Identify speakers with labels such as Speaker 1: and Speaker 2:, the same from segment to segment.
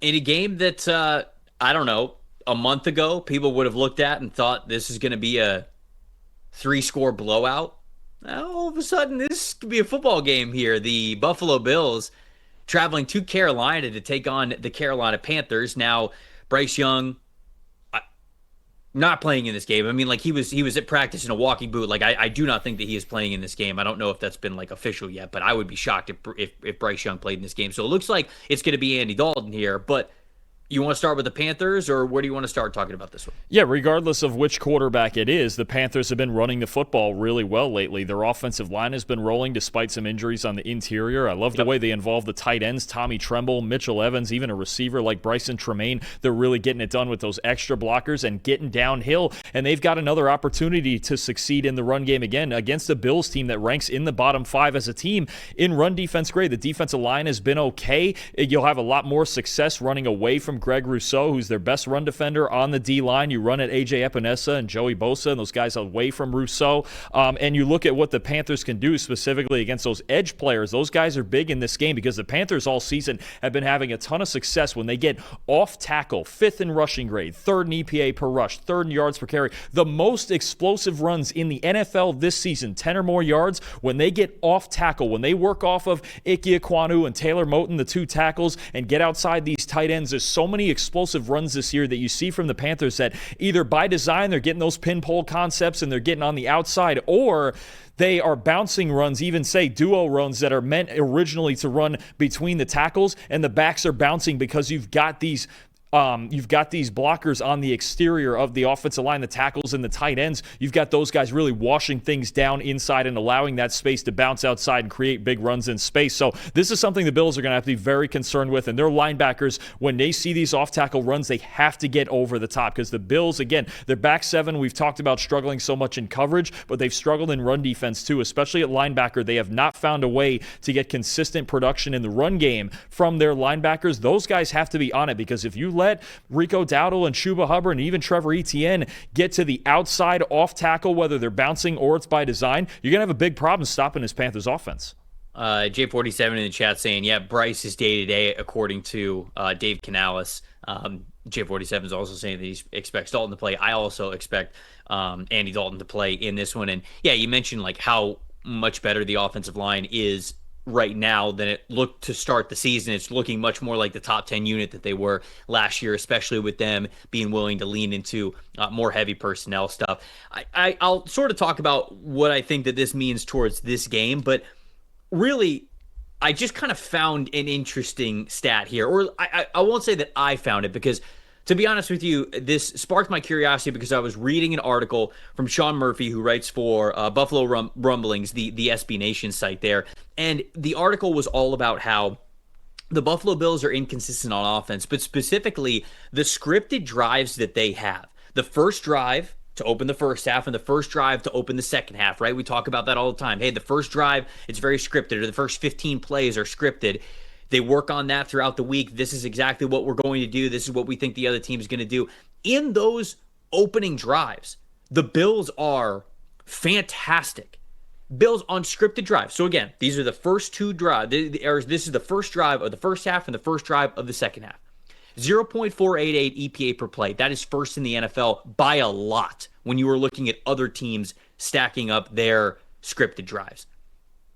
Speaker 1: in a game that, I don't know, a month ago, people would have looked at and thought this is going to be a three-score blowout. Now, all of a sudden, this could be a football game here. The Buffalo Bills traveling to Carolina to take on the Carolina Panthers. Now, Bryce Young not playing in this game. I mean, like he was at practice in a walking boot. Like I do not think that he is playing in this game. I don't know if that's been like official yet, but I would be shocked if Bryce Young played in this game. So it looks like it's going to be Andy Dalton here, but you want to start with the Panthers, or where do you want to start talking about this one?
Speaker 2: Yeah, regardless of which quarterback it is, the Panthers have been running the football really well lately. Their offensive line has been rolling despite some injuries on the interior. I love the way they involve the tight ends, Tommy Tremble, Mitchell Evans, even a receiver like Bryson Tremaine. They're really getting it done with those extra blockers and getting downhill, and they've got another opportunity to succeed in the run game again against a Bills team that ranks in the bottom 5 as a team in run defense grade. The defensive line has been okay. You'll have a lot more success running away from Greg Rousseau, who's their best run defender on the D-line. You run at A.J. Epinesa and Joey Bosa and those guys away from Rousseau. And you look at what the Panthers can do specifically against those edge players. Those guys are big in this game because the Panthers all season have been having a ton of success when they get off tackle, 5th in rushing grade, 3rd in EPA per rush, 3rd in yards per carry. The most explosive runs in the NFL this season, 10 or more yards, when they get off tackle, when they work off of Ike Ekwonu and Taylor Moton, the 2 tackles, and get outside these tight ends. There's so many explosive runs this year that you see from the Panthers that either by design they're getting those pinpole concepts and they're getting on the outside, or they are bouncing runs, even say duo runs that are meant originally to run between the tackles, and the backs are bouncing because you've got these blockers on the exterior of the offensive line, the tackles and the tight ends. You've got those guys really washing things down inside and allowing that space to bounce outside and create big runs in space. So this is something the Bills are going to have to be very concerned with. And their linebackers, when they see these off-tackle runs, they have to get over the top because the Bills, again, their back 7, we've talked about struggling so much in coverage, but they've struggled in run defense too, especially at linebacker. They have not found a way to get consistent production in the run game from their linebackers. Those guys have to be on it because if you let Rico Dowdle and Chuba Hubbard and even Trevor Etienne get to the outside off tackle, whether they're bouncing or it's by design, you're going to have a big problem stopping this Panthers offense.
Speaker 1: J47 in the chat saying, yeah, Bryce is day-to-day according to Dave Canales. J47 is also saying that he expects Dalton to play. I also expect Andy Dalton to play in this one. And yeah, you mentioned like how much better the offensive line is right now than it looked to start the season. It's looking much more like the top 10 unit that they were last year, especially with them being willing to lean into more heavy personnel stuff. I'll sort of talk about what I think that this means towards this game, but really, I just kind of found an interesting stat here, or I won't say that I found it because, to be honest with you, this sparked my curiosity because I was reading an article from Sean Murphy, who writes for Buffalo Rumblings, the SB Nation site there. And the article was all about how the Buffalo Bills are inconsistent on offense, but specifically the scripted drives that they have. The first drive to open the first half and the first drive to open the second half, right? We talk about that all the time. Hey, the first drive, it's very scripted, or the first 15 plays are scripted. They work on that throughout the week. This is exactly what we're going to do. This is what we think the other team is going to do. In those opening drives, the Bills are fantastic. Bills on scripted drives. So again, these are the first 2 drives. This is the first drive of the first half and the first drive of the second half. 0.488 EPA per play. That is first in the NFL by a lot when you were looking at other teams stacking up their scripted drives.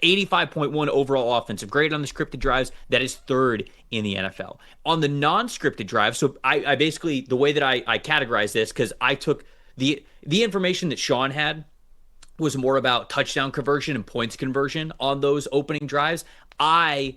Speaker 1: 85.1 overall offensive grade on the scripted drives. That is 3rd in the NFL. On the non-scripted drives, so I basically, the way that I categorize this, because I took the information that Sean had was more about touchdown conversion and points conversion on those opening drives. I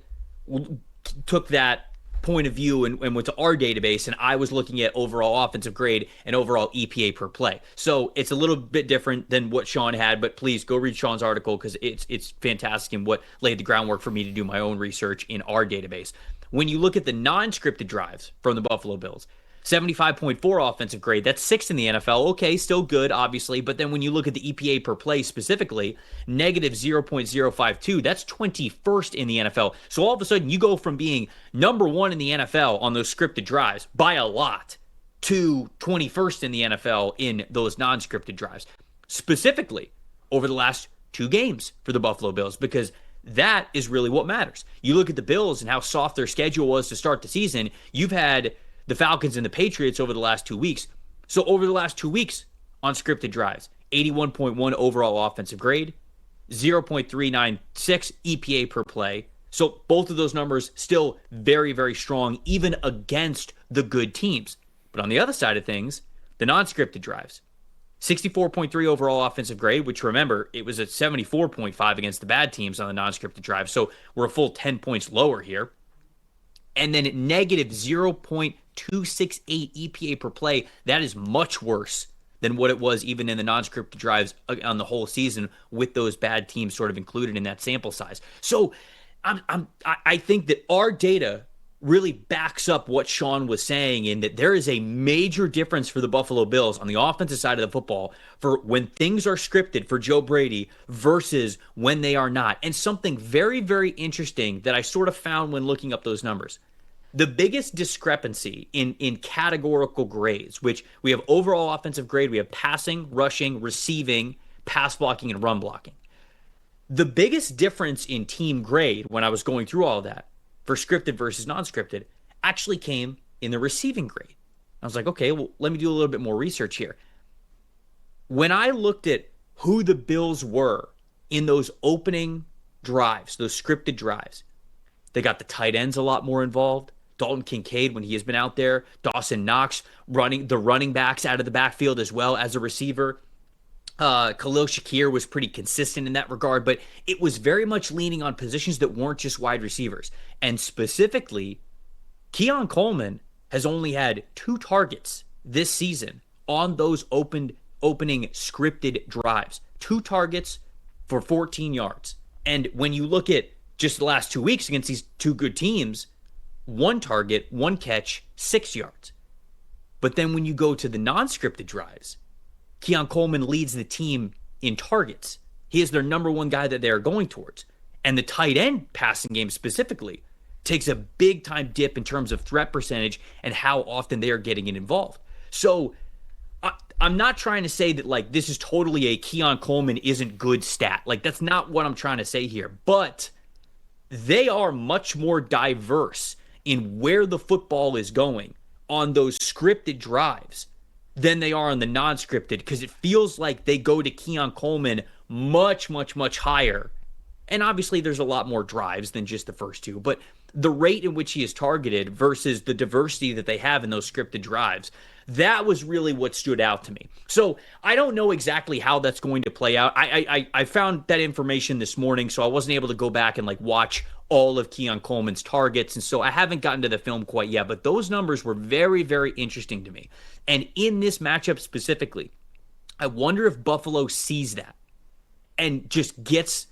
Speaker 1: took that point of view and went to our database, and I was looking at overall offensive grade and overall EPA per play. So it's a little bit different than what Sean had, but please go read Sean's article because it's fantastic and what laid the groundwork for me to do my own research in our database. When you look at the non-scripted drives from the Buffalo Bills, 75.4 offensive grade. That's 6th in the NFL. Okay, still good, obviously. But then when you look at the EPA per play specifically, negative 0.052, that's 21st in the NFL. So all of a sudden, you go from being number 1 in the NFL on those scripted drives by a lot to 21st in the NFL in those non-scripted drives. Specifically, over the last 2 games for the Buffalo Bills, because That is really what matters. You look at the Bills and how soft their schedule was to start the season. You've had the Falcons and the Patriots over the last 2 weeks. So over the last 2 weeks on scripted drives, 81.1 overall offensive grade, 0.396 EPA per play. So both of those numbers still very, very strong, even against the good teams. But on the other side of things, the non-scripted drives, 64.3 overall offensive grade, which remember, it was at 74.5 against the bad teams on the non-scripted drive. So we're a full 10 points lower here. And then negative 0.268 EPA per play. That is much worse than what it was even in the non-scripted drives on the whole season with those bad teams sort of included in that sample size. So I think that our data really backs up what Sean was saying in that there is a major difference for the Buffalo Bills on the offensive side of the football for when things are scripted for Joe Brady versus when they are not. And something very, very interesting that I sort of found when looking up those numbers. The biggest discrepancy in categorical grades, which we have overall offensive grade, we have passing, rushing, receiving, pass blocking, and run blocking. The biggest difference in team grade when I was going through all of that for scripted versus non-scripted actually came in the receiving grade. I was like, okay, well, let me do a little bit more research here. When I looked at who the Bills were in those opening drives, those scripted drives, they got the tight ends a lot more involved. Dalton Kincaid, when he has been out there, Dawson Knox running the running backs out of the backfield as well as a receiver. Khalil Shakir was pretty consistent in that regard, but it was very much leaning on positions that weren't just wide receivers. And specifically, Keon Coleman has only had 2 targets this season on those opening scripted drives. 2 targets for 14 yards. And when you look at just the last 2 weeks against these 2 good teams, 1 target, 1 catch, 6 yards. But then when you go to the non-scripted drives, Keon Coleman leads the team in targets. He is their number 1 guy that they're going towards. And the tight end passing game specifically takes a big time dip in terms of threat percentage and how often they are getting it involved. So I'm not trying to say that like this is totally a Keon Coleman isn't good stat. Like that's not what I'm trying to say here. But they are much more diverse in where the football is going on those scripted drives than they are on the non-scripted, because it feels like they go to Keon Coleman much, much, much higher. And obviously there's a lot more drives than just the first 2, but the rate in which he is targeted versus the diversity that they have in those scripted drives, that was really what stood out to me. So I don't know exactly how that's going to play out. I found that information this morning, so I wasn't able to go back and like watch all of Keon Coleman's targets, and so I haven't gotten to the film quite yet, but those numbers were very, very interesting to me. And in this matchup specifically, I wonder if Buffalo sees that and just gets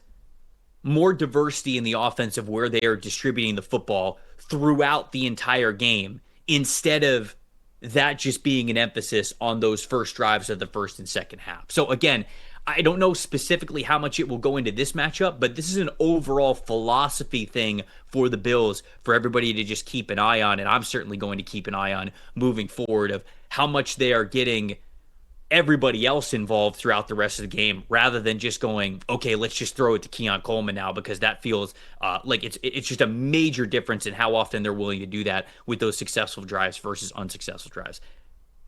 Speaker 1: more diversity in the offense of where they are distributing the football throughout the entire game, instead of that just being an emphasis on those first drives of the first and second half. So again, I don't know specifically how much it will go into this matchup, but this is an overall philosophy thing for the Bills for everybody to just keep an eye on, and I'm certainly going to keep an eye on moving forward of how much they are getting everybody else involved throughout the rest of the game, rather than just going, okay, let's just throw it to Keon Coleman now, because that feels like it's just a major difference in how often they're willing to do that with those successful drives versus unsuccessful drives.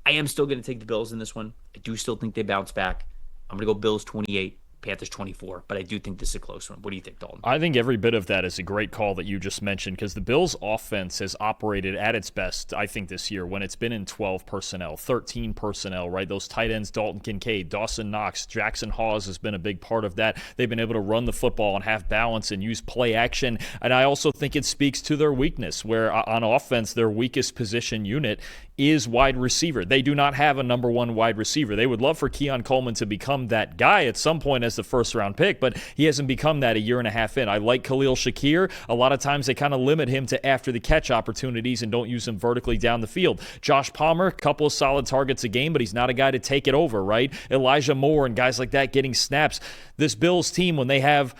Speaker 1: I am still going to take the Bills in this one. I do still think they bounce back. I'm going to go Bills 28, Panthers 24, but I do think this is a close one. What do you think, Dalton?
Speaker 2: I think every bit of that is a great call that you just mentioned, because the Bills' offense has operated at its best, I think, this year when it's been in 12 personnel, 13 personnel, right? Those tight ends, Dalton Kincaid, Dawson Knox, Jackson Hawes has been a big part of that. They've been able to run the football and have balance and use play action, and I also think it speaks to their weakness, where on offense, their weakest position unit is wide receiver. They do not have a number 1 wide receiver. They would love for Keon Coleman to become that guy at some point as the first-round pick, but he hasn't become that a year and a half in. I like Khalil Shakir. A lot of times they kind of limit him to after-the-catch opportunities and don't use him vertically down the field. Josh Palmer, a couple of solid targets a game, but he's not a guy to take it over, right? Elijah Moore and guys like that getting snaps. This Bills team, when they have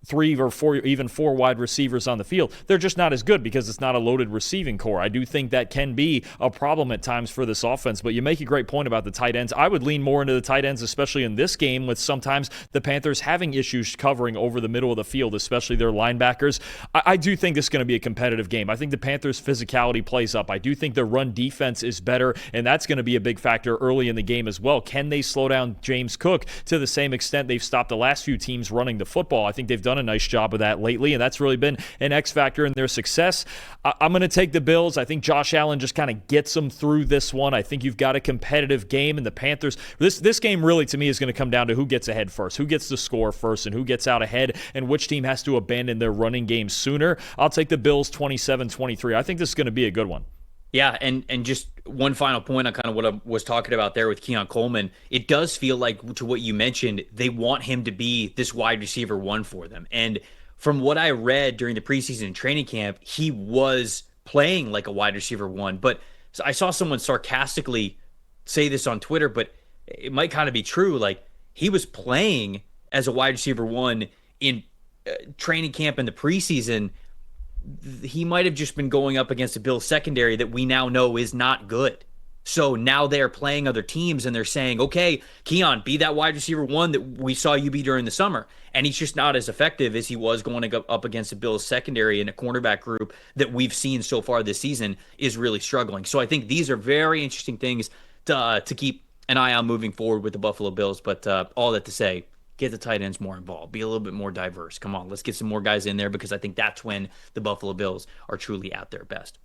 Speaker 2: 3 or 4, even 4 wide receivers on the field. They're just not as good because it's not a loaded receiving core. I do think that can be a problem at times for this offense, but you make a great point about the tight ends. I would lean more into the tight ends, especially in this game, with sometimes the Panthers having issues covering over the middle of the field, especially their linebackers. I do think this is going to be a competitive game. I think the Panthers' physicality plays up. I do think their run defense is better, and that's going to be a big factor early in the game as well. Can they slow down James Cook to the same extent they've stopped the last few teams running the football? I think they've done a nice job of that lately, and that's really been an X factor in their success. I'm going to take the Bills. I think Josh Allen just kind of gets them through this one. I think you've got a competitive game, and the Panthers, this game really to me is going to come down to who gets ahead first, who gets the score first, and who gets out ahead, and which team has to abandon their running game sooner. I'll take the Bills 27-23. I think this is going to be a good one.
Speaker 1: Yeah, and just one final point on kind of what I was talking about there with Keon Coleman. It does feel like, to what you mentioned, they want him to be this wide receiver one for them. And from what I read during the preseason training camp, he was playing like a wide receiver one. But I saw someone sarcastically say this on Twitter, but it might kind of be true. Like, he was playing as a wide receiver one in training camp in the preseason. He might have just been going up against a Bills secondary that we now know is not good. So now they're playing other teams and they're saying, okay, Keon, be that wide receiver one that we saw you be during the summer. And he's just not as effective as he was going up against the Bills secondary, and a cornerback group that we've seen so far this season is really struggling. So I think these are very interesting things to keep an eye on moving forward with the Buffalo Bills. But all that to say, get the tight ends more involved. Be a little bit more diverse. Come on, let's get some more guys in there, because I think that's when the Buffalo Bills are truly at their best.